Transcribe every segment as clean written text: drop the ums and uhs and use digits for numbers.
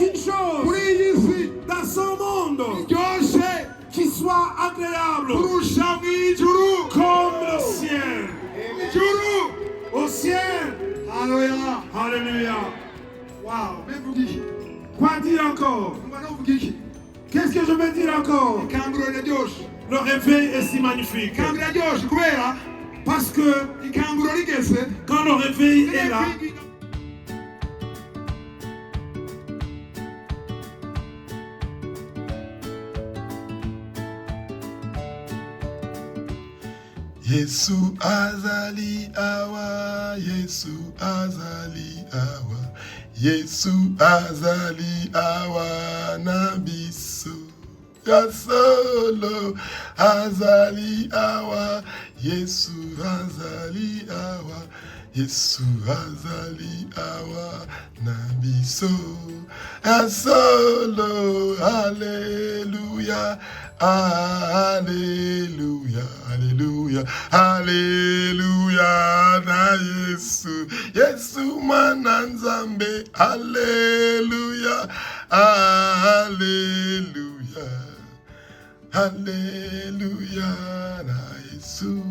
aucune chose kuri iyi si dans ce monde iryoshye qui soit agréable kurusha mu ijuru. comme le ciel. Ijuru. Au ciel. Haleluya. Alléluia. Wow, bivuga iki? Quoi dire encore? Umva navuga iki? Qu'est-ce que je vais dire encore? Ikanguro riraryoshe. Le réveil est si magnifique. Ikanguro riraryoshe kubera Parce que ikanguro rigeze. quand le réveil est là, Yesu azali awa, Yesu azali awa, Yesu azali awa na biso. Ya solo azali awa, Yesu azali awa, Yesu azali awa na biso. Ya solo, Alléluia, Alléluia, Alléluia, Alléluia na Yesu, Yesu mwana nzambe, Alléluia, Alléluia, Alléluia na Yesu,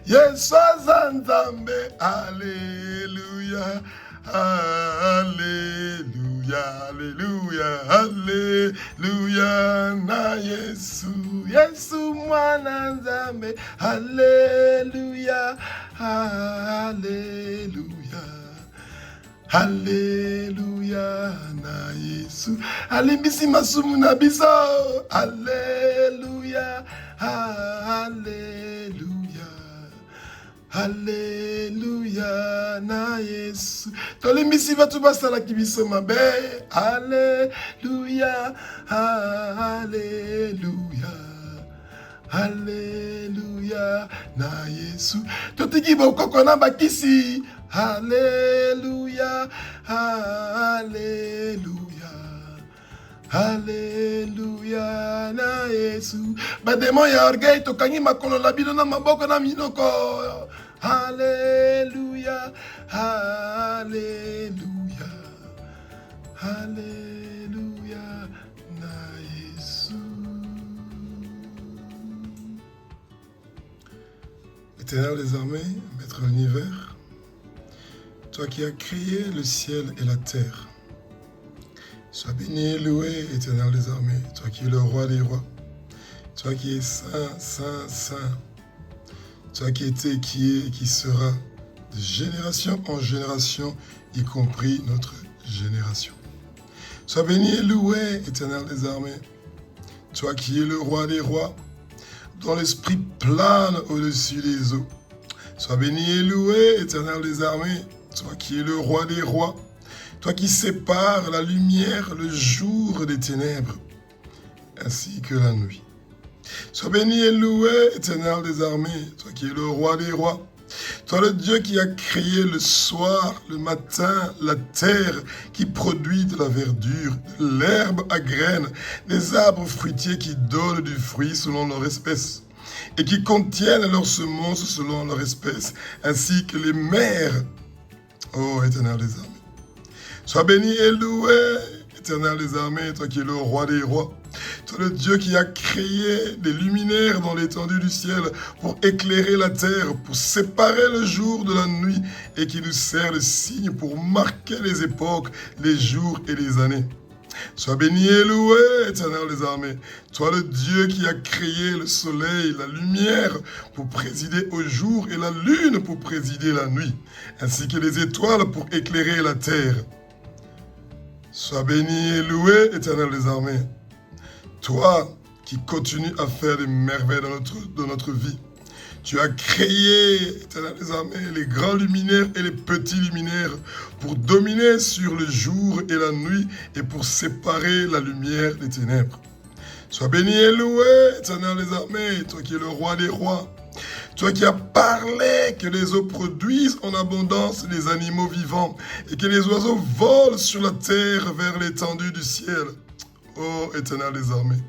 Yesu aza nzambe, Alléluia, Alléluia, Alléluia, Alléluia na Yesu, Yesu mwana nzambe, Alléluia, Alléluia, Alléluia na Yesu, alimbisi masumu na biso, Alléluia, Alléluia. Alléluia na Yesu. Tolimbisi batu basalaki biso mabe. Alléluia, Alléluia, Alléluia na Yesu. Totiki bokoko na bakisi. Alléluia, Alléluia, Alléluia na Yesu. Bademo ya orgueil tokangi makolo la bino na maboko na minoko. Alléluia, Alléluia, Alléluia na Yesu. Éternel désormais, Maître de l'univers, toi qui as créé le ciel et la terre, sois béni et loué, Éternel désormais, toi qui es le roi des rois, toi qui es saint, saint, saint, toi qui étais, qui est et qui sera de génération en génération, y compris notre génération. Sois béni et loué, Éternel désormais, toi qui es le roi des rois, dont l'esprit plane au-dessus des eaux. Sois béni et loué, Éternel des armées, toi qui es le roi des rois, toi qui sépares la lumière, le jour des ténèbres, ainsi que la nuit. Sois béni et loué, Éternel des armées, toi qui es le roi des rois, toi le Dieu qui a créé le soir, le matin, la terre, qui produit de la verdure, de l'herbe à graines, des arbres fruitiers qui donnent du fruit selon leur espèce, et qui contiennent leurs semences selon leur espèce, ainsi que les mers, ô Éternel des armées. Sois béni et loué, Éternel des armées, toi qui es le roi des rois, toi le Dieu qui a créé des luminaires dans l'étendue du ciel pour éclairer la terre, pour séparer le jour de la nuit et qui nous sert de signe pour marquer les époques, les jours et les années. Sois béni et loué, Éternel des armées, toi le Dieu qui a créé le soleil, la lumière pour présider au jour et la lune pour présider la nuit, ainsi que les étoiles pour éclairer la terre. Sois béni et loué, Éternel des armées, toi qui continues à faire des merveilles dans notre vie. Tu as créé, Éternel des armées, les grands luminaires et les petits luminaires pour dominer sur le jour et la nuit et pour séparer la lumière des ténèbres. Sois béni et loué, Éternel des armées, toi qui es le roi des rois. Toi qui as parlé que les eaux produisent en abondance les animaux vivants et que les oiseaux volent sur la terre vers l'étendue du ciel. Ô Éternel des armées,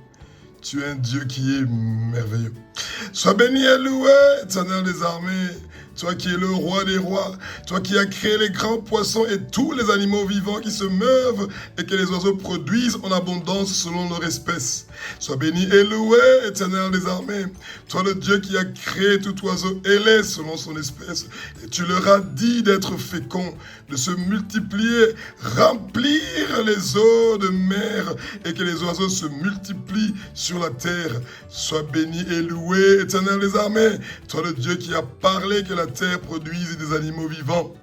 tu es un Dieu qui est merveilleux. Sois béni et loué, Éternel des armées. Toi qui es le roi des rois, toi qui as créé les grands poissons et tous les animaux vivants qui se meuvent et que les oiseaux produisent en abondance selon leur espèce. Sois béni et loué, Éternel des armées. Toi le Dieu qui a créé tout oiseau ailé selon son espèce. Et tu leur as dit d'être féconds, de se multiplier, remplir les eaux de mer et que les oiseaux se multiplient sur la terre. Sois béni et loué, Éternel des armées. Toi le Dieu qui a parlé que la terre produise des animaux vivants,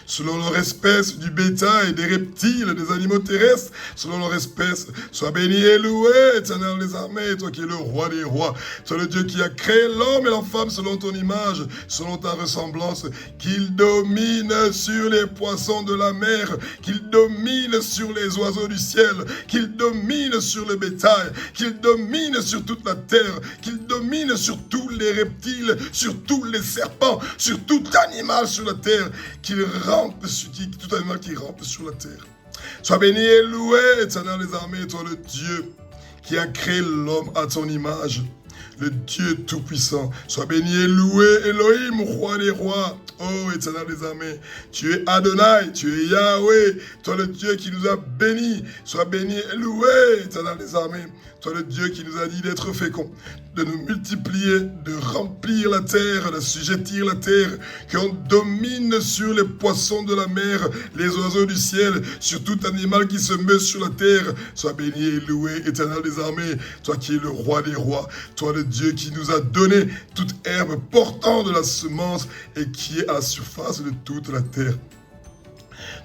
selon leur espèce, du bétail, des reptiles, des animaux terrestres, selon leur espèce. Sois béni et loué, Éternel des armées, toi qui es le roi des rois. Toi le Dieu qui a créé l'homme et la femme selon ton image, selon ta ressemblance, qu'il domine sur les poissons de la mer, qu'il domine sur les oiseaux du ciel, qu'il domine sur le bétail, qu'il domine sur toute la terre, qu'il domine sur tous les reptiles, sur tous les serpents, sur tout animal sur la terre, qu'il rampe sur tout animal qui rampe sur la terre. Sois béni et loué, Éternel des armées, toi le Dieu qui a créé l'homme à ton image, le Dieu tout-puissant. Sois béni et loué, Elohim, roi des rois. Oh, Éternel des armées, tu es Adonai, tu es Yahweh, toi le Dieu qui nous a bénis. Sois béni et loué, Éternel des armées, toi le Dieu qui nous a dit d'être féconds, de nous multiplier, de remplir la terre, d'assujettir la terre, qu'on domine sur les poissons de la mer, les oiseaux du ciel, sur tout animal qui se meut sur la terre. Sois béni et loué, Éternel des armées, toi qui es le roi des rois, toi le Dieu qui nous a donné toute herbe portant de la semence et qui est à la surface de toute la terre.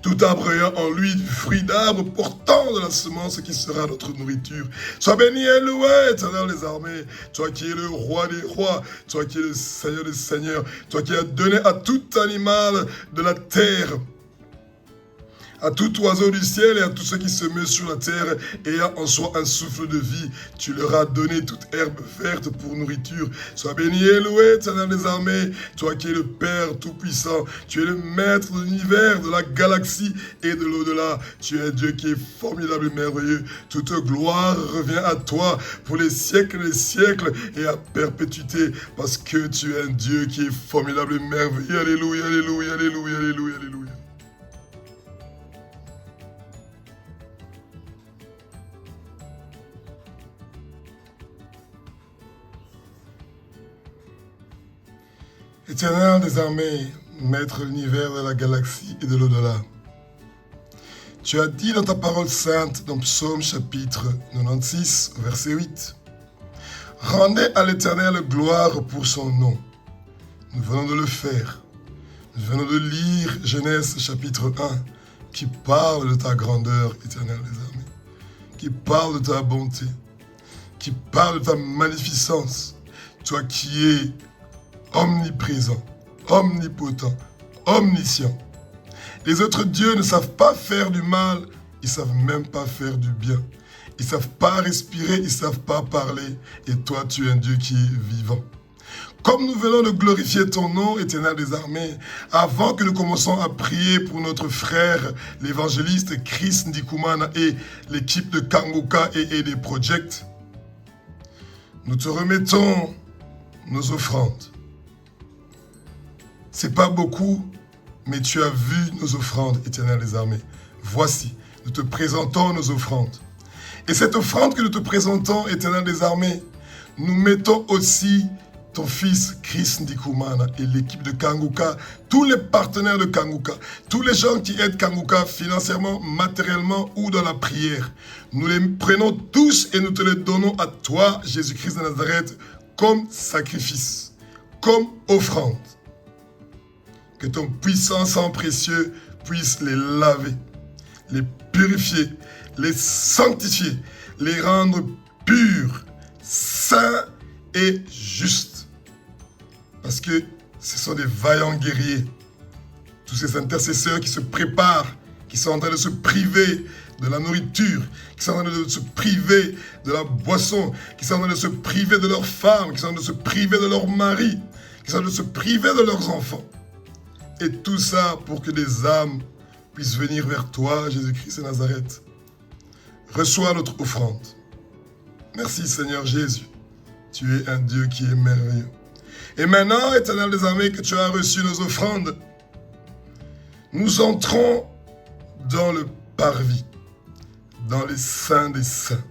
Tout arbre ayant en lui du fruit d'arbre portant de la semence qui sera notre nourriture. Sois béni et loué, Éternel des armées, toi qui es le roi des rois, toi qui es le Seigneur des seigneurs, toi qui as donné à tout animal de la terre, à tout oiseau du ciel et à tout ce qui se meut sur la terre, ayant en soi un souffle de vie, tu leur as donné toute herbe verte pour nourriture. Sois béni et loué, Éternel des armées, toi qui es le Père tout-puissant, tu es le maître de l'univers, de la galaxie et de l'au-delà. Tu es un Dieu qui est formidable et merveilleux. Toute gloire revient à toi pour les siècles et les siècles et à perpétuité, parce que tu es un Dieu qui est formidable et merveilleux. Alléluia, alléluia, alléluia, alléluia, alléluia. Éternel des armées, maître de l'univers, de la galaxie et de l'au-delà. Tu as dit dans ta parole sainte, dans Psaume chapitre 96, verset 8, « Rendez à l'Éternel gloire pour son nom. » Nous venons de le faire. Nous venons de lire Genèse chapitre 1, qui parle de ta grandeur, Éternel des armées, qui parle de ta bonté, qui parle de ta magnificence, toi qui es omniprésent, omnipotent, omniscient. Les autres dieux ne savent pas faire du mal, ils ne savent même pas faire du bien. Ils ne savent pas respirer, ils ne savent pas parler. Et toi, tu es un Dieu qui est vivant. Comme nous venons de glorifier ton nom, Éternel des armées, avant que nous commençons à prier pour notre frère, l'évangéliste Chris Ndikumana et l'équipe de Kanguka et des Projects, nous te remettons nos offrandes. C'est pas beaucoup, mais tu as vu nos offrandes, Éternel des armées. Voici, nous te présentons nos offrandes. Et cette offrande que nous te présentons, Éternel des armées, nous mettons aussi ton fils Chris Ndikumana et l'équipe de Kanguka, tous les partenaires de Kanguka, tous les gens qui aident Kanguka financièrement, matériellement ou dans la prière. Nous les prenons tous et nous te les donnons à toi, Jésus-Christ de Nazareth, comme sacrifice, comme offrande. Que ton puissant sang précieux puisse les laver, les purifier, les sanctifier, les rendre purs, saints et justes. Parce que ce sont des vaillants guerriers. Tous ces intercesseurs qui se préparent, qui sont en train de se priver de la nourriture, qui sont en train de se priver de la boisson, qui sont en train de se priver de leurs femmes, qui sont en train de se priver de leurs maris, qui sont en train de se priver de leurs enfants. Et tout ça pour que des âmes puissent venir vers toi, Jésus-Christ de Nazareth. Reçois notre offrande. Merci Seigneur Jésus. Tu es un Dieu qui est merveilleux. Et maintenant, Éternel des armées, que tu as reçu nos offrandes, nous entrons dans le parvis, dans les saints des saints.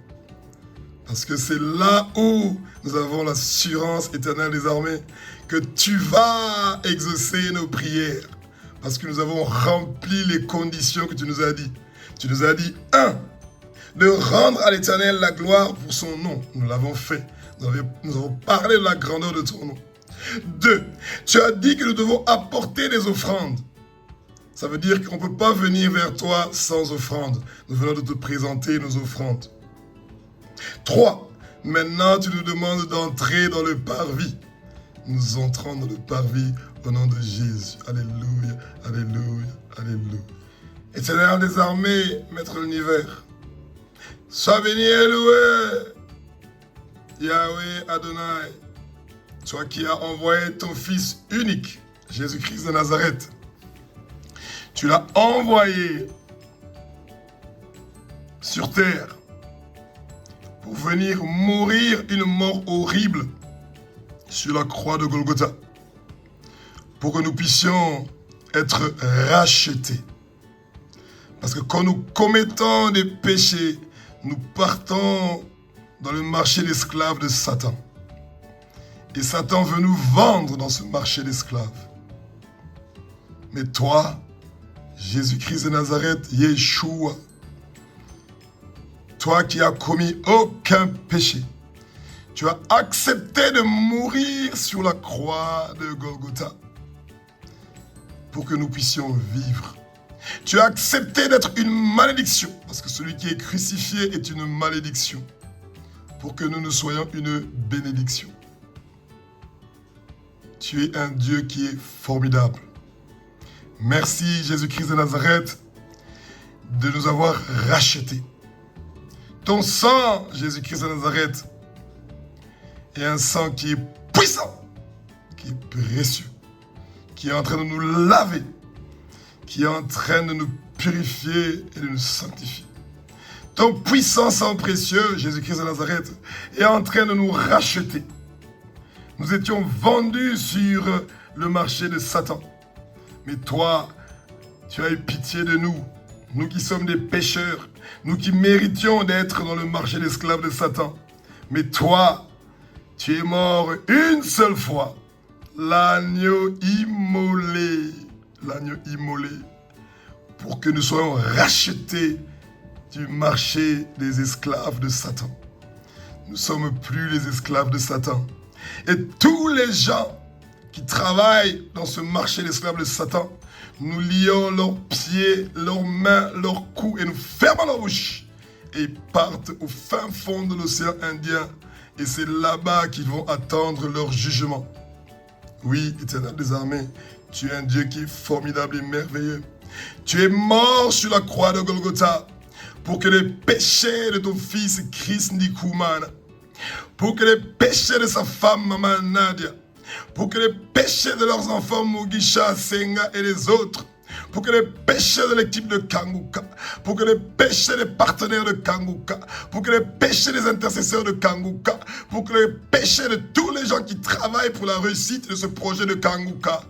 Parce que c'est là où nous avons l'assurance, Éternel des armées, que tu vas exaucer nos prières. Parce que nous avons rempli les conditions que tu nous as dit. Tu nous as dit, 1, de rendre à l'Éternel la gloire pour son nom. Nous l'avons fait. Nous avons parlé de la grandeur de ton nom. 2, tu as dit que nous devons apporter des offrandes. Ça veut dire qu'on ne peut pas venir vers toi sans offrande. Nous venons de te présenter nos offrandes. 3, maintenant tu nous demandes d'entrer dans le parvis. Nous entrons dans le parvis au nom de Jésus. Alléluia, alléluia, alléluia. Éternel des armées, Maître de l'univers, sois béni et loué, Yahweh Adonai, toi qui as envoyé ton Fils unique, Jésus-Christ de Nazareth. Tu l'as envoyé sur terre pour venir mourir une mort horrible sur la croix de Golgotha, pour que nous puissions être rachetés. Parce que quand nous commettons des péchés, nous partons dans le marché d'esclaves de Satan. Et Satan veut nous vendre dans ce marché d'esclaves. Mais toi, Jésus-Christ de Nazareth, Yeshua, toi qui as commis aucun péché, tu as accepté de mourir sur la croix de Golgotha pour que nous puissions vivre. Tu as accepté d'être une malédiction, parce que celui qui est crucifié est une malédiction, pour que nous ne soyons une bénédiction. Tu es un Dieu qui est formidable. Merci Jésus-Christ de Nazareth de nous avoir rachetés. Ton sang, Jésus-Christ de Nazareth, est un sang qui est puissant, qui est précieux, qui est en train de nous laver, qui est en train de nous purifier et de nous sanctifier. Ton puissant sang précieux, Jésus-Christ de Nazareth, est en train de nous racheter. Nous étions vendus sur le marché de Satan. Mais toi, tu as eu pitié de nous, nous qui sommes des pécheurs, nous qui méritions d'être dans le marché d'esclaves de Satan. Mais toi, tu es mort une seule fois, l'agneau immolé, pour que nous soyons rachetés du marché des esclaves de Satan. Nous ne sommes plus les esclaves de Satan. Et tous les gens qui travaillent dans ce marché d'esclaves de Satan, nous lions leurs pieds, leurs mains, leurs coups et nous fermons leur bouche. Et ils partent au fin fond de l'océan Indien. Et c'est là-bas qu'ils vont attendre leur jugement. Oui, Éternel des armées, tu es un Dieu qui est formidable et merveilleux. Tu es mort sur la croix de Golgotha pour que les péchés de ton fils Christ Ndikoumana, pour que les péchés de sa femme Maman Nadia, pour que les péchés de leurs enfants Mugisha, Senga et les autres, pour que les péchés de l'équipe de Kanguka, pour que les péchés des partenaires de Kanguka, pour que les péchés des intercesseurs de Kanguka, pour que les péchés de tous les gens qui travaillent pour la réussite de ce projet de Kanguka,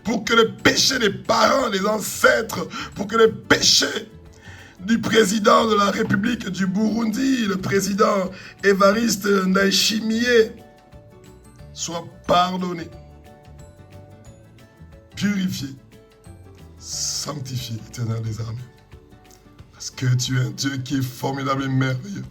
pour que les péchés des parents, des ancêtres, pour que les péchés du président de la République du Burundi, le président Évariste Ndayishimiye, soient pardonnés, purifiés, sanctifié, Éternel des armées. Parce que tu es un Dieu qui est formidable et merveilleux.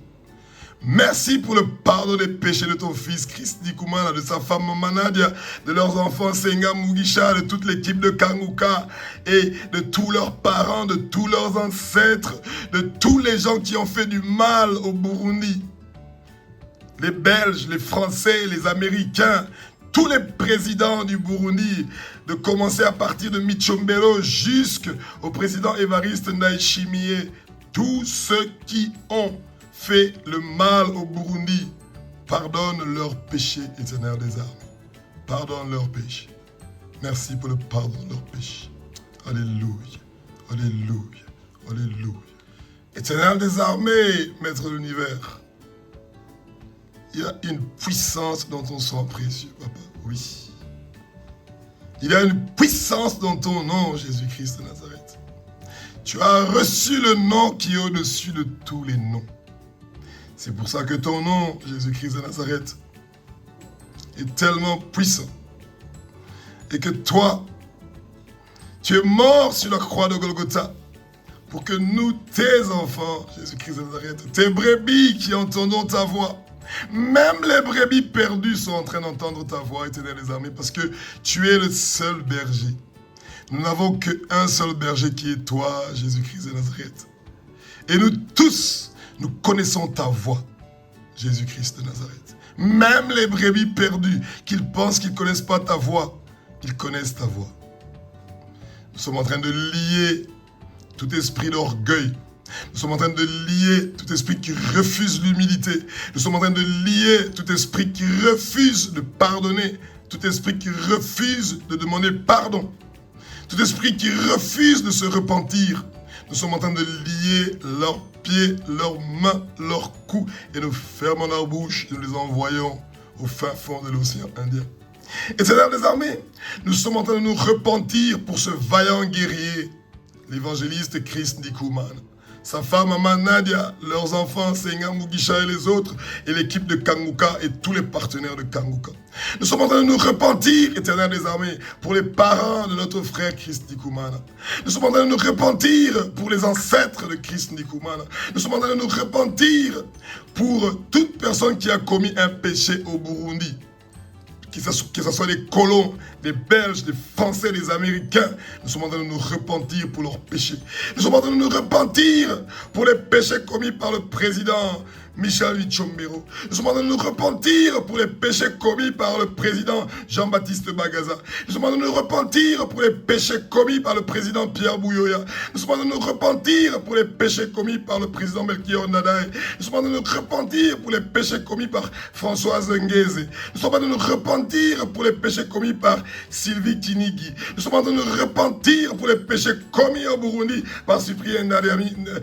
Merci pour le pardon des péchés de ton fils Christ Ndikoumana, de sa femme Manadia, de leurs enfants Senga Mugisha, de toute l'équipe de Kanguka et de tous leurs parents, de tous leurs ancêtres, de tous les gens qui ont fait du mal au Burundi. Les Belges, les Français, les Américains, tous les présidents du Burundi, de commencer à partir de Michombero jusqu'au président Évariste Ndayishimiye, tous ceux qui ont fait le mal au Burundi, pardonne leurs péchés, Éternel des armées. Pardonne leurs péchés. Merci pour le pardon de leurs péchés. Alléluia, alléluia, alléluia. Éternel des armées, Maître de l'univers, Il y a une puissance dans ton sang précieux, papa. Oui. Il y a une puissance dans ton nom, Jésus-Christ de Nazareth. Tu as reçu le nom qui est au-dessus de tous les noms. C'est pour ça que ton nom, Jésus-Christ de Nazareth, est tellement puissant. Et que toi, tu es mort sur la croix de Golgotha pour que nous, tes enfants, Jésus-Christ de Nazareth, tes brebis qui entendons ta voix, même les brebis perdues sont en train d'entendre ta voix, Éternel des armées, parce que tu es le seul berger. Nous n'avons qu'un seul berger qui est toi, Jésus-Christ de Nazareth. Et nous tous, nous connaissons ta voix, Jésus-Christ de Nazareth. Même les brebis perdues, qu'ils pensent qu'ils ne connaissent pas ta voix, ils connaissent ta voix. Nous sommes en train de lier tout esprit d'orgueil. Nous sommes en train de lier tout esprit qui refuse l'humilité. Nous sommes en train de lier tout esprit qui refuse de pardonner. Tout esprit qui refuse de demander pardon. Tout esprit qui refuse de se repentir. Nous sommes en train de lier leurs pieds, leurs mains, leurs cous. Et nous fermons leur bouche et nous les envoyons au fin fond de l'océan Indien. Et Seigneur des armées, nous sommes en train de nous repentir pour ce vaillant guerrier, l'évangéliste Chris Ndikuman, sa femme Maman Nadia, leurs enfants Senga Mugisha et les autres, et l'équipe de Kanguka et tous les partenaires de Kanguka. Nous sommes en train de nous repentir, Éternel des armées, pour les parents de notre frère Chris Ndikuman. Nous sommes en train de nous repentir pour les ancêtres de Chris Ndikuman. Nous sommes en train de nous repentir pour toute personne qui a commis un péché au Burundi. Que ce soit des colons, des Belges, des Français, des Américains, nous sommes en train de nous repentir pour leurs péchés. Nous sommes en train de nous repentir pour les péchés commis par le président Michel Michombero. Nous sommes en train de nous repentir pour les péchés commis par le président Jean-Baptiste Bagaza. Nous sommes en train de nous repentir pour les péchés commis par le président Pierre Bouyoya. Nous sommes en train de nous repentir pour les péchés commis par le président Melchior Ndadaye. Nous sommes en train de nous repentir pour les péchés commis par Françoise Ngueze. Nous sommes en train de nous repentir pour les péchés commis par Sylvie Kinigi. Nous sommes en train de nous repentir pour les péchés commis au Burundi par Cyprien Ndariaimana.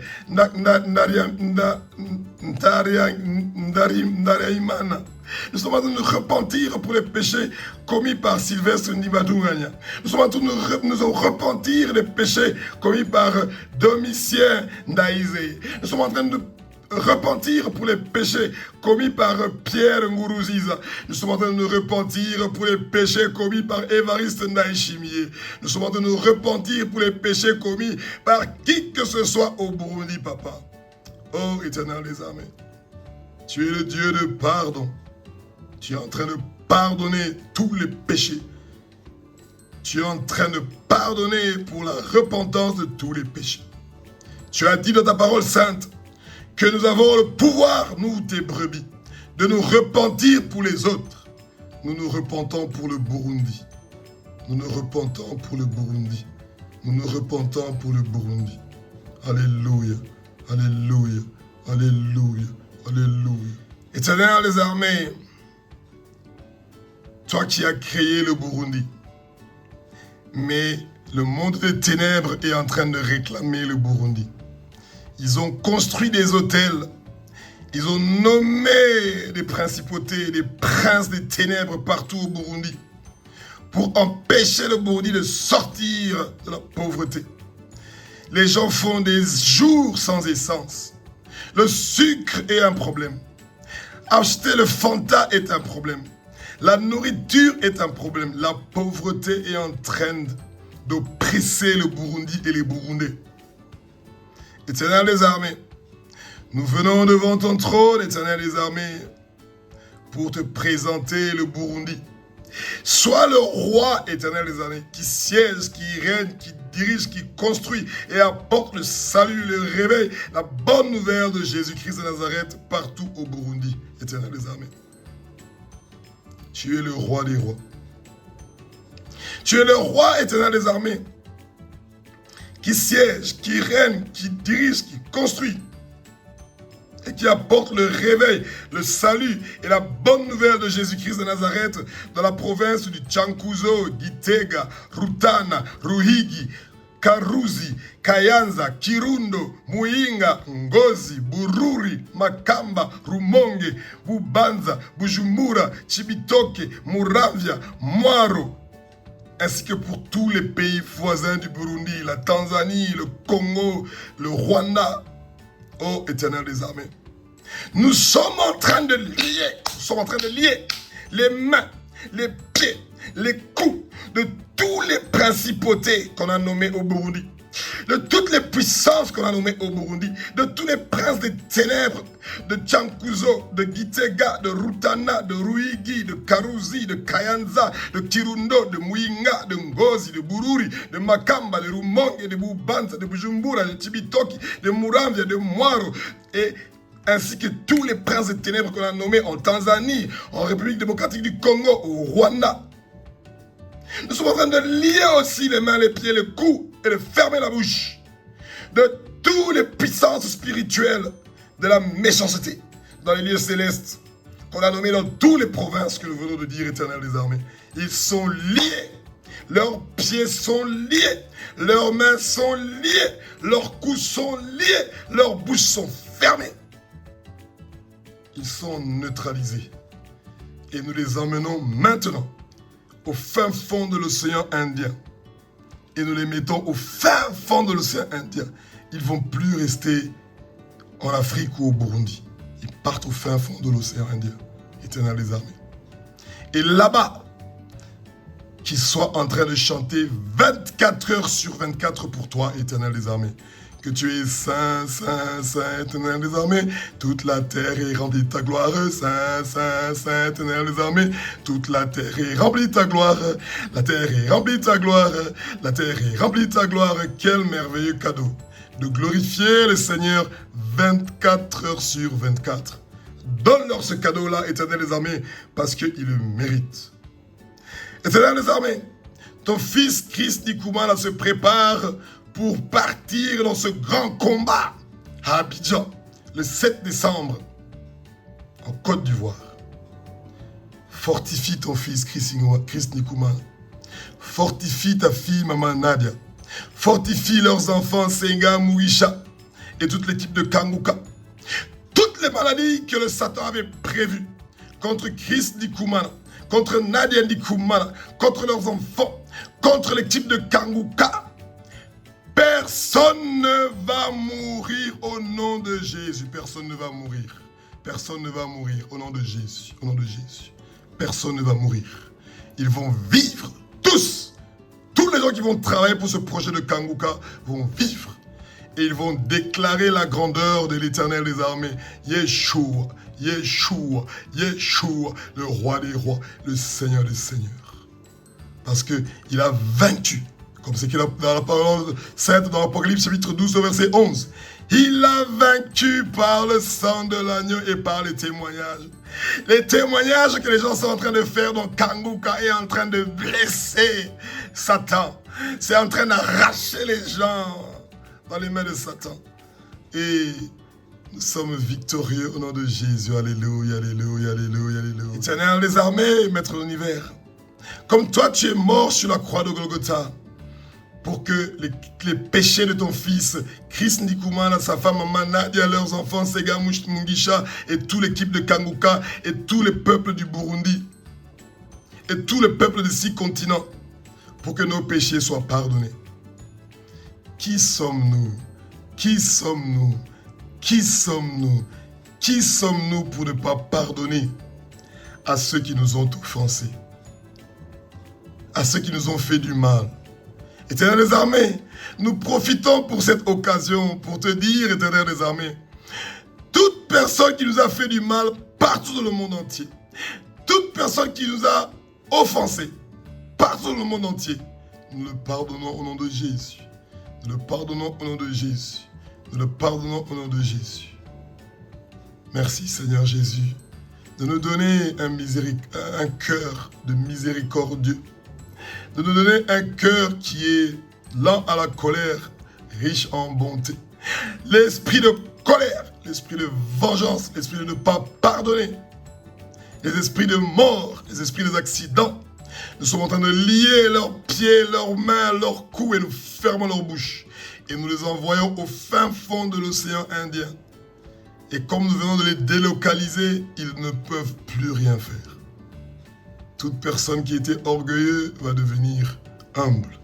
Nous sommes en train de nous repentir pour les péchés commis par Sylvestre Nibadoungania. Nous sommes en train de nous repentir des péchés commis par Domitien Ndaïzé. Nous sommes en train de repentir pour les péchés commis par Pierre Nguruziza. Nous sommes en train de nous repentir pour les péchés commis par Évariste Ndaïchimier. Nous sommes en train de nous repentir pour les péchés commis par qui que ce soit au Burundi, papa. Oh, Éternel des armées, tu es le Dieu de pardon. Tu es en train de pardonner tous les péchés. Tu es en train de pardonner pour la repentance de tous les péchés. Tu as dit dans ta parole sainte que nous avons le pouvoir, nous tes brebis, de nous repentir pour les autres. Nous nous repentons pour le Burundi. Nous nous repentons pour le Burundi. Nous nous repentons pour le Burundi. Alléluia, alléluia, alléluia, alléluia. Éternel des armées, toi qui as créé le Burundi, mais le monde des ténèbres est en train de réclamer le Burundi. Ils ont construit des hôtels, ils ont nommé des principautés, des princes des ténèbres partout au Burundi pour empêcher le Burundi de sortir de la pauvreté. Les gens font des jours sans essence. Le sucre est un problème. Acheter le Fanta est un problème. La nourriture est un problème. La pauvreté est en train d'oppresser le Burundi et les Burundais. Éternel des armées, nous venons devant ton trône, Éternel des armées, pour te présenter le Burundi. Sois le roi, Éternel des armées, qui siège, qui règne, qui dirige, qui construit et apporte le salut, le réveil, la bonne nouvelle de Jésus-Christ de Nazareth partout au Burundi, Éternel des armées. Tu es le roi des rois. Tu es le roi, Éternel des armées, qui siège, qui règne, qui dirige, qui construit et qui apporte le réveil, le salut et la bonne nouvelle de Jésus-Christ de Nazareth dans la province du Chankuzo, Gitega, Rutana, Ruhigi, Karuzi, Kayanza, Kirundo, Muyinga, Ngozi, Bururi, Makamba, Rumonge, Bubanza, Bujumbura, Chibitoke, Muramvia, Mwaro, ainsi que pour tous les pays voisins du Burundi, la Tanzanie, le Congo, le Rwanda. Ô Éternel des armées, nous sommes en train de lier les mains, les pieds, les coups de tous les principautés qu'on a nommés au Burundi, de toutes les puissances qu'on a nommées au Burundi, de tous les princes des ténèbres, de Chankuzo, de Gitega, de Rutana, de Ruigi, de Karuzi, de Kayanza, de Kirundo, de Muyinga, de Ngozi, de Bururi, de Makamba, de Rumonge, de Bubanza, de Bujumbura, de Chibitoki, de Muramvia, de Mwaro, et ainsi que tous les princes des ténèbres qu'on a nommés en Tanzanie, en République démocratique du Congo, au Rwanda. Nous sommes en train de lier aussi les mains, les pieds, les coups et de fermer la bouche de toutes les puissances spirituelles de la méchanceté dans les lieux célestes qu'on a nommés dans toutes les provinces que nous venons de dire, Éternel des armées. Ils sont liés, leurs pieds sont liés, leurs mains sont liées, leurs coups sont liés, leurs bouches sont fermées. Ils sont neutralisés et nous les emmenons maintenant au fin fond de l'océan Indien. Et nous les mettons au fin fond de l'océan Indien. Ils ne vont plus rester en Afrique ou au Burundi. Ils partent au fin fond de l'océan Indien. Éternel des armées. Et là-bas, qu'ils soient en train de chanter 24 heures sur 24 pour toi, Éternel des armées. Que tu es saint, saint, saint, Éternel des armées. Toute la terre est remplie de ta gloire. Saint, saint, saint, Éternel des armées. Toute la terre est remplie de ta gloire. La terre est remplie de ta gloire. La terre est remplie de ta gloire. Quel merveilleux cadeau de glorifier le Seigneur 24 heures sur 24. Donne-leur ce cadeau-là, Éternel des armées, parce qu'ils le méritent. Éternel des armées, ton fils Christ Nikoumana se prépare pour partir dans ce grand combat à Abidjan, le 7 décembre, en Côte d'Ivoire. Fortifie ton fils Christ Nikoumana. Fortifie ta fille Maman Nadia. Fortifie leurs enfants Senga, Mouisha et toute l'équipe de Kanguka. Toutes les maladies que le Satan avait prévues contre Christ Nikoumana, contre Nadia Nikoumana, contre leurs enfants, contre l'équipe de Kanguka. Personne ne va mourir au nom de Jésus. Personne ne va mourir. Personne ne va mourir au nom de Jésus. Au nom de Jésus. Personne ne va mourir. Ils vont vivre tous. Tous les gens qui vont travailler pour ce projet de Kanguka vont vivre. Et ils vont déclarer la grandeur de l'Éternel des armées. Yeshua, Yeshua, Yeshua, le roi des rois, le Seigneur des seigneurs. Parce qu'il a vaincu. Comme c'est qu'il a dans la parole sainte dans l'Apocalypse chapitre 12 au verset 11. Il a vaincu par le sang de l'agneau et par les témoignages. Les témoignages que les gens sont en train de faire dans Kanguka est en train de blesser Satan. C'est en train d'arracher les gens dans les mains de Satan. Et nous sommes victorieux au nom de Jésus. Alléluia, alléluia, alléluia, alléluia. Éternel des armées, maître de l'univers. Comme toi tu es mort sur la croix de Golgotha, pour que les péchés de ton fils, Christ Nikoumana, sa femme Maman Nadia, leurs enfants, Sega Mungisha, et toute l'équipe de Kanguka, et tous les peuples du Burundi, et tous les peuples des 6 continents, pour que nos péchés soient pardonnés. Qui sommes-nous? Qui sommes-nous? Qui sommes-nous? Qui sommes-nous pour ne pas pardonner à ceux qui nous ont offensés, à ceux qui nous ont fait du mal? Éternel des armées, nous profitons pour cette occasion pour te dire, Éternel des armées, toute personne qui nous a fait du mal partout dans le monde entier, toute personne qui nous a offensés partout dans le monde entier, nous le pardonnons au nom de Jésus. Nous le pardonnons au nom de Jésus. Nous le pardonnons au nom de Jésus. Merci Seigneur Jésus de nous donner un cœur de miséricordieux. De nous donner un cœur qui est lent à la colère, riche en bonté. L'esprit de colère, l'esprit de vengeance, l'esprit de ne pas pardonner, les esprits de mort, les esprits des accidents, Nous sommes en train de lier leurs pieds, leurs mains, leurs coups et nous fermons leur bouche. Et nous les envoyons au fin fond de l'océan Indien. Et comme nous venons de les délocaliser, ils ne peuvent plus rien faire. Toute personne qui était orgueilleuse va devenir humble.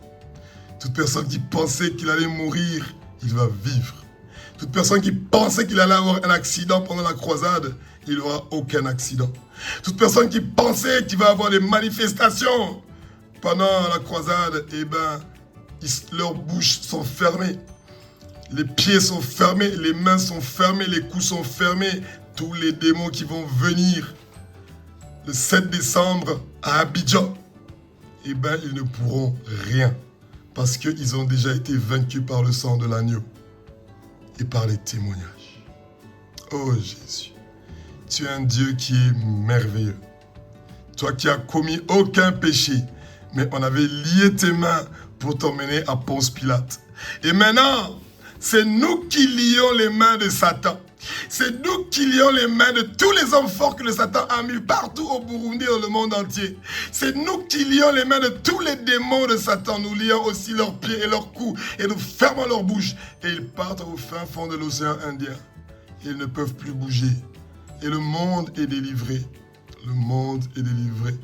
Toute personne qui pensait qu'il allait mourir, il va vivre. Toute personne qui pensait qu'il allait avoir un accident pendant la croisade, il n'aura aucun accident. Toute personne qui pensait qu'il va avoir des manifestations pendant la croisade, eh ben, leurs bouches sont fermées. Les pieds sont fermés, les mains sont fermées, les coups sont fermés. Tous les démons qui vont venir le 7 décembre à Abidjan, eh ben, ils ne pourront rien. Parce qu'ils ont déjà été vaincus par le sang de l'agneau et par les témoignages. Oh Jésus, tu es un Dieu qui est merveilleux. Toi qui as commis aucun péché, mais on avait lié tes mains pour t'emmener à Ponce Pilate. Et maintenant, c'est nous qui lions les mains de Satan. C'est nous qui lions les mains de tous les enfants que le Satan a mis partout au Burundi et dans le monde entier. C'est nous qui lions les mains de tous les démons de Satan. Nous lions aussi leurs pieds et leurs coups et nous fermons leur bouche. Et ils partent au fin fond de l'océan Indien. Ils ne peuvent plus bouger. Et le monde est délivré. Le monde est délivré.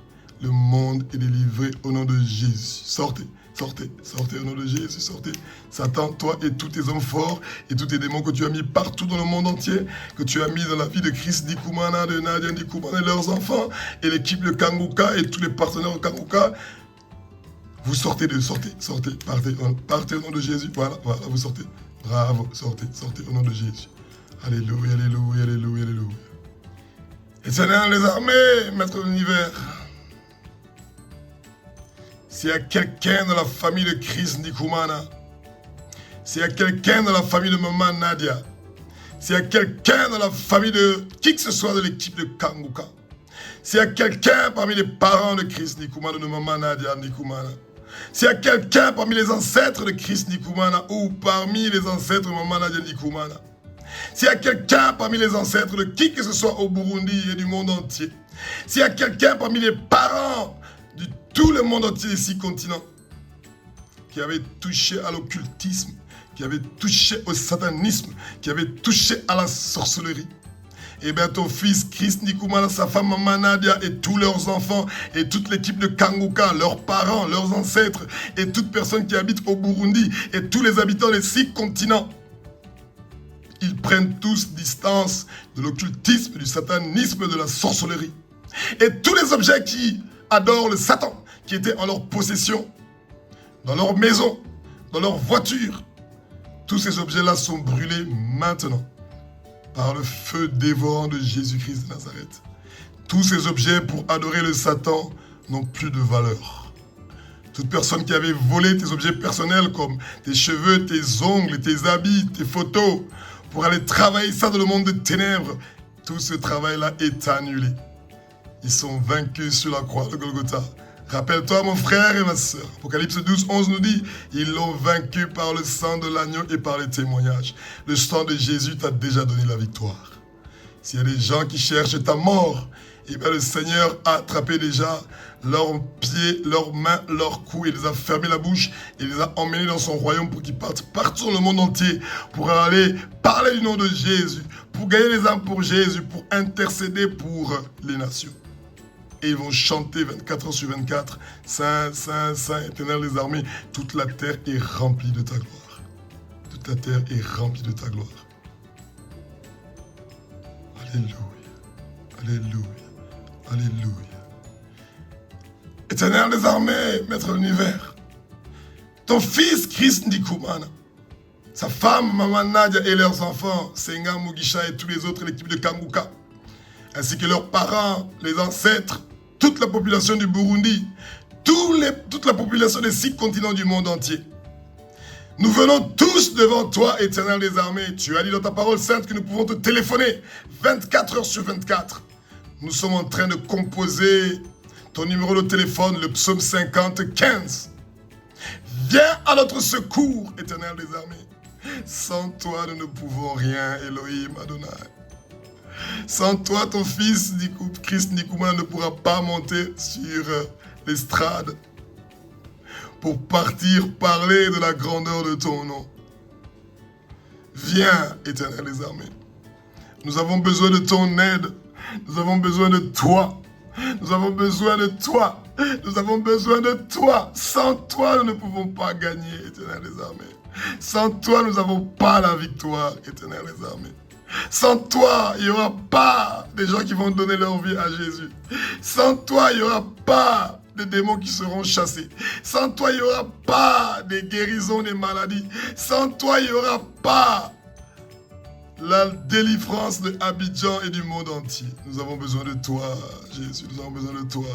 Le monde est délivré au nom de Jésus. Sortez. Sortez, sortez au nom de Jésus, sortez. Satan, toi et tous tes hommes forts et tous tes démons que tu as mis partout dans le monde entier, que tu as mis dans la vie de Chris Ndikumana, de Nadia Ndikumana et leurs enfants, et l'équipe de Kanguka et tous les partenaires de Kanguka, vous sortez, sortez, partez au nom de Jésus. Voilà, vous sortez. Bravo, sortez au nom de Jésus. Alléluia, alléluia, alléluia, alléluia. Et Seigneur les armées, maître de l'univers. S'il y a quelqu'un dans la famille de Chris Ndikumana, s'il y a quelqu'un dans la famille de maman Nadia, s'il y a quelqu'un dans la famille de qui que ce soit de l'équipe de Kanguka, s'il y a quelqu'un parmi les parents de Chris Ndikumana, de maman Nadia Ndikumana, s'il y a quelqu'un parmi les ancêtres de Chris Ndikumana ou parmi les ancêtres de maman Nadia Ndikumana, s'il y a quelqu'un parmi les ancêtres de qui que ce soit au Burundi et du monde entier, s'il y a quelqu'un parmi les parents de tout le monde entier, des 6 continents, qui avait touché à l'occultisme, qui avait touché au satanisme, qui avait touché à la sorcellerie. Et bien ton fils Chris Ndikumana, sa femme Maman Nadia et tous leurs enfants et toute l'équipe de Kanguka, leurs parents, leurs ancêtres et toute personne qui habite au Burundi et tous les habitants des 6 continents, ils prennent tous distance de l'occultisme, du satanisme, de la sorcellerie. Et tous les objets qui adorent le Satan, qui étaient en leur possession, dans leur maison, dans leur voiture. Tous ces objets-là sont brûlés maintenant par le feu dévorant de Jésus-Christ de Nazareth. Tous ces objets pour adorer le Satan n'ont plus de valeur. Toute personne qui avait volé tes objets personnels comme tes cheveux, tes ongles, tes habits, tes photos, pour aller travailler ça dans le monde des ténèbres, tout ce travail-là est annulé. Ils sont vaincus sur la croix de Golgotha. Rappelle-toi, mon frère et ma soeur, Apocalypse 12, 11 nous dit, ils l'ont vaincu par le sang de l'agneau et par les témoignages. Le sang de Jésus t'a déjà donné la victoire. S'il y a des gens qui cherchent ta mort, eh bien le Seigneur a attrapé déjà leurs pieds, leurs mains, leurs coups, il les a fermé la bouche, et les a emmenés dans son royaume pour qu'ils partent partout dans le monde entier, pour aller parler du nom de Jésus, pour gagner les âmes pour Jésus, pour intercéder pour les nations. Et ils vont chanter 24 heures sur 24, Saint, Saint, Saint, Éternel des armées. Toute la terre est remplie de ta gloire. Toute la terre est remplie de ta gloire. Alléluia, Alléluia, Alléluia. Éternel des armées, maître de l'univers, ton fils Chris Ndikumana, sa femme Maman Nadia et leurs enfants, Senga, Mugisha et tous les autres, l'équipe de Kanguka, ainsi que leurs parents, les ancêtres, toute la population du Burundi, toute la population des 6 continents du monde entier. Nous venons tous devant toi, Éternel des armées. Tu as dit dans ta parole sainte que nous pouvons te téléphoner 24 heures sur 24. Nous sommes en train de composer ton numéro de téléphone, le psaume 50, 15. Viens à notre secours, Éternel des armées. Sans toi, nous ne pouvons rien, Elohim Adonai. Sans toi, ton fils, Chris Ndikumana, ne pourra pas monter sur l'estrade pour partir parler de la grandeur de ton nom. Viens, Éternel des armées. Nous avons besoin de ton aide. Nous avons besoin de toi. Nous avons besoin de toi. Nous avons besoin de toi. Sans toi, nous ne pouvons pas gagner, Éternel des armées. Sans toi, nous n'avons pas la victoire, Éternel des armées. Sans toi, il n'y aura pas des gens qui vont donner leur vie à Jésus. Sans toi, il n'y aura pas des démons qui seront chassés. Sans toi, il n'y aura pas des guérisons des maladies. Sans toi, il n'y aura pas la délivrance de Abidjan et du monde entier. Nous avons besoin de toi, Jésus. Nous avons besoin de toi.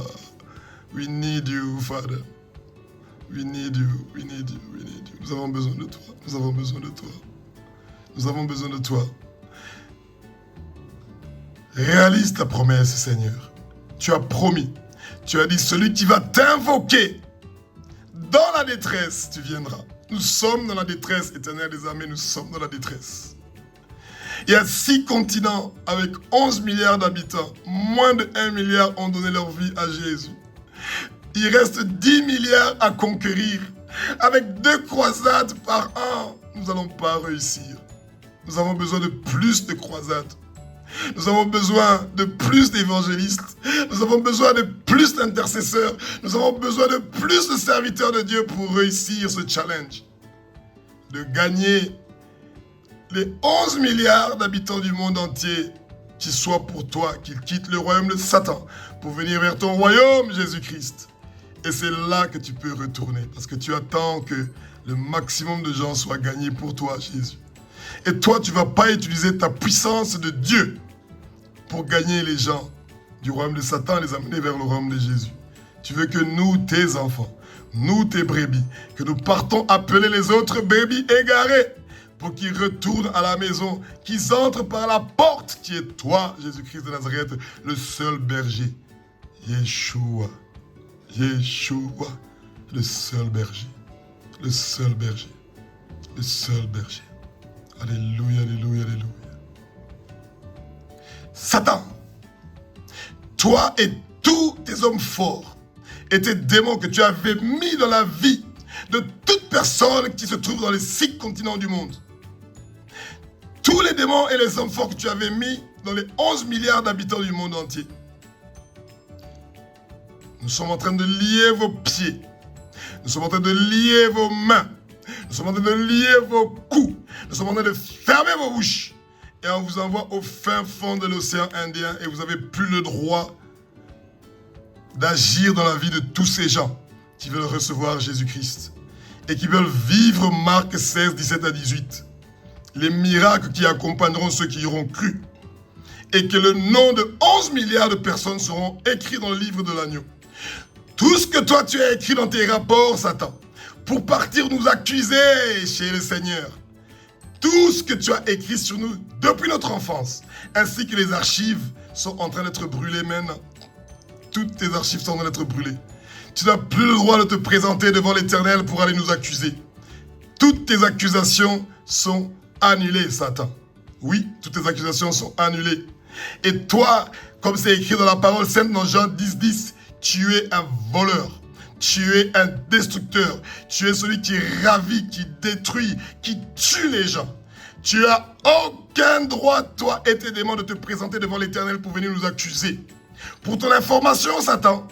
We need you, Father. We need you, we need you, we need you. Nous avons besoin de toi. Nous avons besoin de toi. Nous avons besoin de toi. Réalise ta promesse, Seigneur. Tu as promis. Tu as dit, celui qui va t'invoquer dans la détresse, tu viendras. Nous sommes dans la détresse, Éternel des armées, nous sommes dans la détresse. Il y a 6 continents avec 11 milliards d'habitants. Moins de 1 milliard ont donné leur vie à Jésus. Il reste 10 milliards à conquérir. Avec 2 croisades par an, nous n'allons pas réussir. Nous avons besoin de plus de croisades. Nous avons besoin de plus d'évangélistes. Nous avons besoin de plus d'intercesseurs. Nous avons besoin de plus de serviteurs de Dieu pour réussir ce challenge. De gagner les 11 milliards d'habitants du monde entier qui soient pour toi, qu'ils quittent le royaume de Satan pour venir vers ton royaume, Jésus-Christ. Et c'est là que tu peux retourner parce que tu attends que le maximum de gens soient gagnés pour toi, Jésus. Et toi, tu ne vas pas utiliser ta puissance de Dieu pour gagner les gens du royaume de Satan et les amener vers le royaume de Jésus. Tu veux que nous, tes enfants, nous, tes brebis, que nous partons appeler les autres brebis égarés pour qu'ils retournent à la maison, qu'ils entrent par la porte qui est toi, Jésus-Christ de Nazareth, le seul berger. Yeshua, Yeshua, le seul berger, le seul berger, le seul berger. Alléluia, alléluia, alléluia. Satan, toi et tous tes hommes forts et tes démons que tu avais mis dans la vie de toute personne qui se trouve dans les 6 continents du monde. Tous les démons et les hommes forts que tu avais mis dans les 11 milliards d'habitants du monde entier. Nous sommes en train de lier vos pieds. Nous sommes en train de lier vos mains. Nous sommes en train de lier vos coups. Nous sommes en train de fermer vos bouches. Et on vous envoie au fin fond de l'océan Indien et vous n'avez plus le droit d'agir dans la vie de tous ces gens qui veulent recevoir Jésus-Christ et qui veulent vivre Marc 16, 17 à 18. Les miracles qui accompagneront ceux qui y auront cru. Et que le nom de 11 milliards de personnes seront écrits dans le livre de l'agneau. Tout ce que toi tu as écrit dans tes rapports, Satan, pour partir nous accuser chez le Seigneur. Tout ce que tu as écrit sur nous depuis notre enfance, ainsi que les archives sont en train d'être brûlées maintenant. Toutes tes archives sont en train d'être brûlées. Tu n'as plus le droit de te présenter devant l'Éternel pour aller nous accuser. Toutes tes accusations sont annulées, Satan. Oui, toutes tes accusations sont annulées. Et toi, comme c'est écrit dans la parole sainte dans Jean 10, 10, tu es un voleur. Tu es un destructeur. Tu es celui qui ravit, qui détruit, qui tue les gens. Tu n'as aucun droit, toi et tes démons, de te présenter devant l'Éternel pour venir nous accuser. Pour ton information, Satan,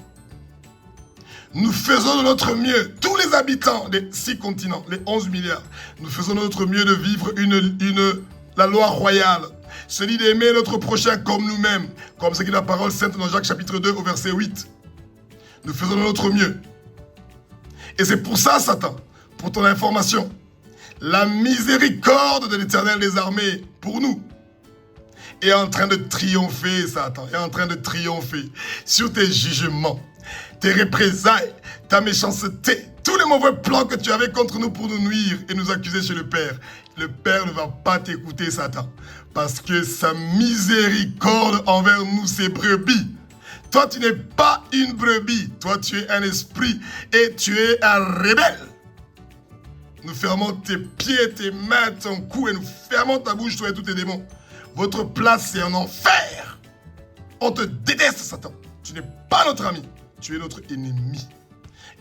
nous faisons de notre mieux, tous les habitants des 6 continents, les 11 milliards, nous faisons de notre mieux de vivre la loi royale. Celui d'aimer notre prochain comme nous-mêmes, comme ce qui est la parole sainte dans Jacques chapitre 2 au verset 8. Nous faisons de notre mieux. Et c'est pour ça, Satan, pour ton information, la miséricorde de l'Éternel des armées pour nous est en train de triompher, Satan, est en train de triompher sur tes jugements, tes représailles, ta méchanceté, tous les mauvais plans que tu avais contre nous pour nous nuire et nous accuser chez le Père. Le Père ne va pas t'écouter, Satan, parce que sa miséricorde envers nous, c'est brebis. Toi, tu n'es pas une brebis. Toi, tu es un esprit et tu es un rebelle. Nous fermons tes pieds, tes mains, ton cou et nous fermons ta bouche, toi et tous tes démons. Votre place, c'est un enfer. On te déteste, Satan. Tu n'es pas notre ami. tu es notre ennemi.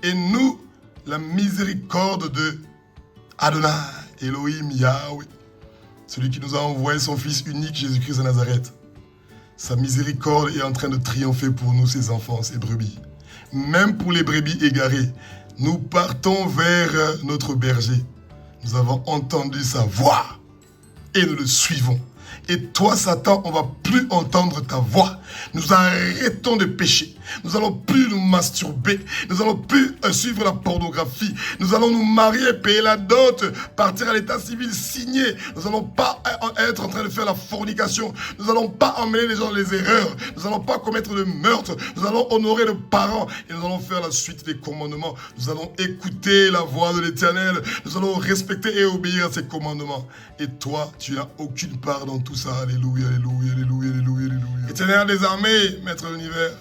Et nous, la miséricorde de Adonai, Elohim, Yahweh, celui qui nous a envoyé son Fils unique, Jésus-Christ de Nazareth. Sa miséricorde est en train de triompher pour nous, ses enfants, ses brebis. Même pour les brebis égarées, nous partons vers notre berger. Nous avons entendu sa voix et nous le suivons. Et toi, Satan, on ne va plus entendre ta voix. Nous arrêtons de pécher. Nous n'allons plus nous masturber. Nous n'allons plus suivre la pornographie. Nous allons nous marier, payer la dot, partir à l'état civil, signer. Nous n'allons pas être en train de faire la fornication. Nous n'allons pas emmener les gens dans les erreurs. Nous n'allons pas commettre le meurtre. Nous allons honorer nos parents. Et nous allons faire la suite des commandements. Nous allons écouter la voix de l'Éternel. Nous allons respecter et obéir à ses commandements. Et toi, tu n'as aucune part dans tout ça. Alléluia, alléluia, alléluia, alléluia, alléluia. Éternel des armées, maître de l'univers,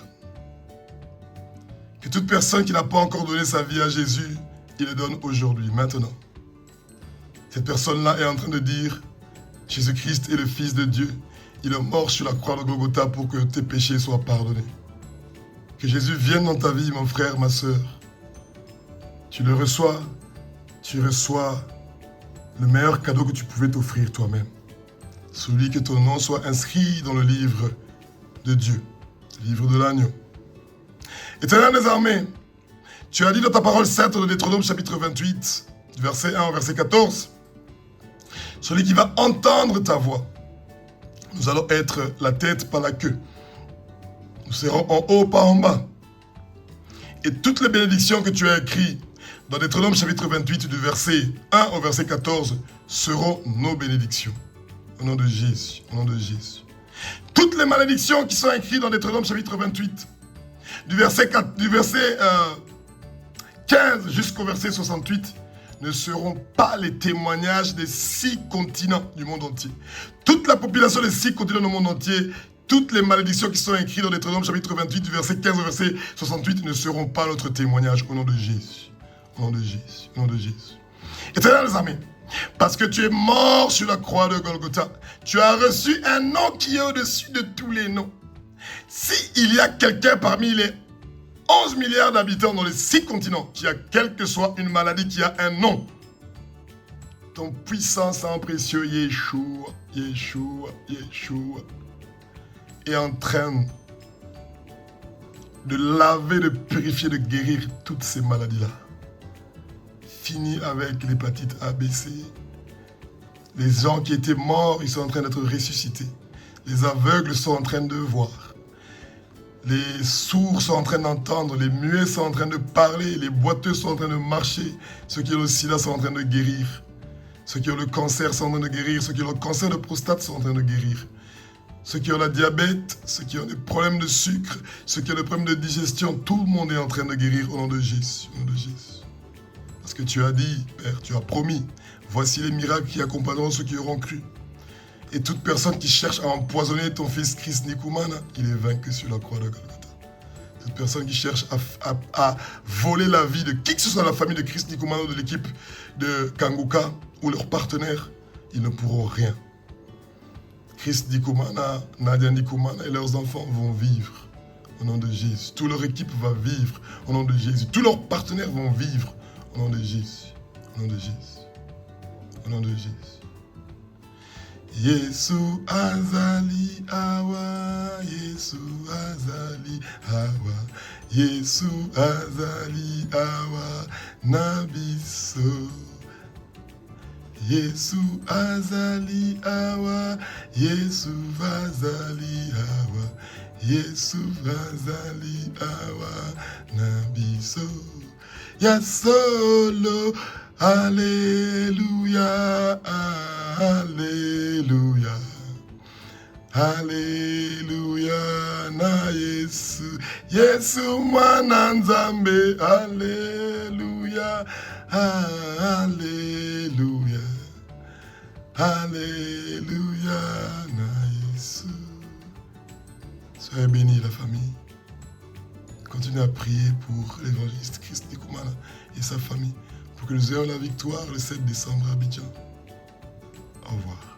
que toute personne qui n'a pas encore donné sa vie à Jésus, il le donne aujourd'hui, maintenant. Cette personne-là est en train de dire, Jésus-Christ est le Fils de Dieu. Il est mort sur la croix de Golgotha pour que tes péchés soient pardonnés. Que Jésus vienne dans ta vie, mon frère, ma soeur. Tu le reçois, tu reçois le meilleur cadeau que tu pouvais t'offrir toi-même. Celui que ton nom soit inscrit dans le livre de Dieu, le livre de l'agneau. Éternel des armées, tu as dit dans ta parole sainte de Deutéronome chapitre 28, verset 1 au verset 14, celui qui va entendre ta voix, nous allons être la tête, pas la queue. Nous serons en haut, pas en bas. Et toutes les bénédictions que tu as écrites dans Deutéronome chapitre 28, du verset 1 au verset 14, seront nos bénédictions. Au nom de Jésus, au nom de Jésus. Toutes les malédictions qui sont écrites dans Deutéronome chapitre 28, du verset 15 jusqu'au verset 68, ne seront pas les témoignages des 6 continents du monde entier. Toute la population des 6 continents du monde entier, toutes les malédictions qui sont écrites dans Deutéronome chapitre 28, du verset 15 au verset 68, ne seront pas notre témoignage au nom de Jésus. Au nom de Jésus, au nom de Jésus. Éternel des armées, parce que tu es mort sur la croix de Golgotha, tu as reçu un nom qui est au-dessus de tous les noms. S'il y a quelqu'un parmi les 11 milliards d'habitants dans les 6 continents qui a quelle que soit une maladie qui a un nom, ton puissant sang précieux Yeshua, Yeshua, Yeshua est en train de laver, de purifier, de guérir toutes ces maladies-là. Fini avec l'hépatite ABC. Les gens qui étaient morts, ils sont en train d'être ressuscités. Les aveugles sont en train de voir. Les sourds sont en train d'entendre. Les muets sont en train de parler. Les boiteux sont en train de marcher. Ceux qui ont le sida sont en train de guérir. Ceux qui ont le cancer sont en train de guérir. Ceux qui ont le cancer de prostate sont en train de guérir. Ceux qui ont la diabète, ceux qui ont des problèmes de sucre, ceux qui ont des problèmes de digestion, tout le monde est en train de guérir au nom de Jésus. Au nom de Jésus. Parce que tu as dit, Père, tu as promis, voici les miracles qui accompagneront ceux qui auront cru. Et toute personne qui cherche à empoisonner ton fils Chris Nikumana, il est vaincu sur la croix de Golgotha. Toute personne qui cherche à voler la vie de qui que ce soit de la famille de Chris Nikumana ou de l'équipe de Kanguka ou leurs partenaires, ils ne pourront rien. Chris Nikumana, Nadia Nikumana et leurs enfants vont vivre au nom de Jésus. Toute leur équipe va vivre au nom de Jésus. Tous leurs partenaires vont vivre au nom de Jésus. Au nom de Jésus. Au nom de Jésus. Yesu azali awa, Yesu azali awa, Yesu azali awa, nabiso. Yesu azali awa, Yesu azali awa, Yesu azali awa, nabiso. Ya solo, Alléluia, Alléluia, Alléluia, na Yesu, Yesu mwana nzambe, Alléluia, Alléluia, Alléluia, na Yesu. Soyez bénis la famille. Continuez à prier pour l'évangéliste Chris Nikumana et sa famille pour que nous ayons la victoire le 7 décembre à Abidjan. Au revoir.